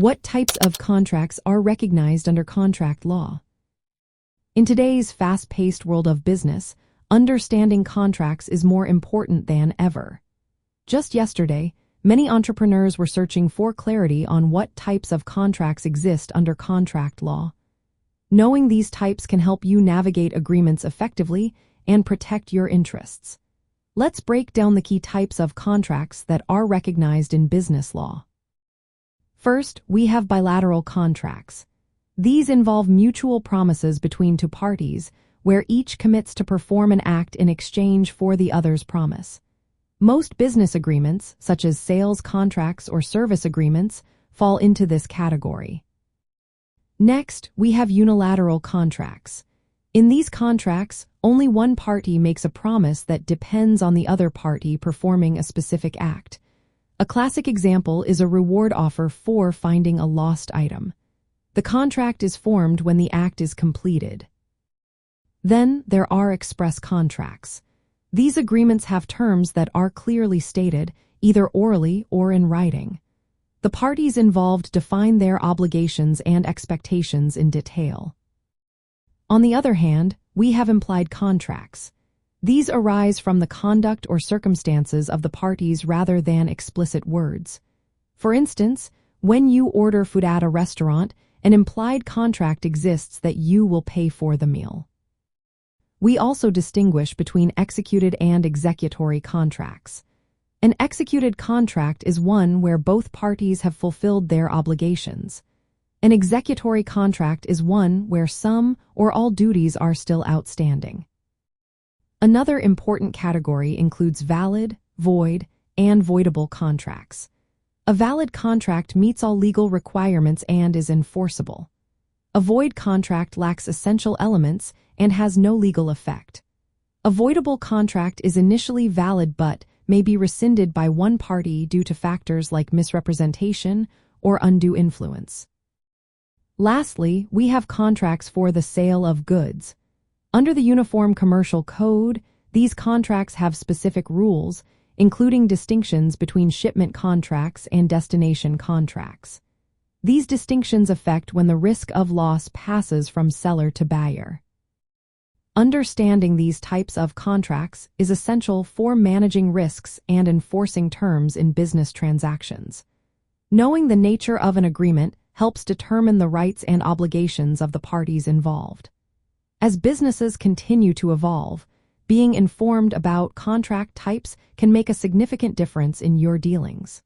What types of contracts are recognized under contract law? In today's fast-paced world of business, understanding contracts is more important than ever. Just yesterday, many entrepreneurs were searching for clarity on what types of contracts exist under contract law. Knowing these types can help you navigate agreements effectively and protect your interests. Let's break down the key types of contracts that are recognized in business law. First, we have bilateral contracts. These involve mutual promises between two parties, where each commits to perform an act in exchange for the other's promise. Most business agreements, such as sales contracts or service agreements, fall into this category. Next, we have unilateral contracts. In these contracts, only one party makes a promise that depends on the other party performing a specific act. A classic example is a reward offer for finding a lost item. The contract is formed when the act is completed. Then there are express contracts. These agreements have terms that are clearly stated, either orally or in writing. The parties involved define their obligations and expectations in detail. On the other hand, we have implied contracts. These arise from the conduct or circumstances of the parties rather than explicit words. For instance, when you order food at a restaurant, an implied contract exists that you will pay for the meal. We also distinguish between executed and executory contracts. An executed contract is one where both parties have fulfilled their obligations. An executory contract is one where some or all duties are still outstanding. Another important category includes valid, void, and voidable contracts. A valid contract meets all legal requirements and is enforceable. A void contract lacks essential elements and has no legal effect. A voidable contract is initially valid but may be rescinded by one party due to factors like misrepresentation or undue influence. Lastly, we have contracts for the sale of goods. Under the Uniform Commercial Code, these contracts have specific rules, including distinctions between shipment contracts and destination contracts. These distinctions affect when the risk of loss passes from seller to buyer. Understanding these types of contracts is essential for managing risks and enforcing terms in business transactions. Knowing the nature of an agreement helps determine the rights and obligations of the parties involved. As businesses continue to evolve, being informed about contract types can make a significant difference in your dealings.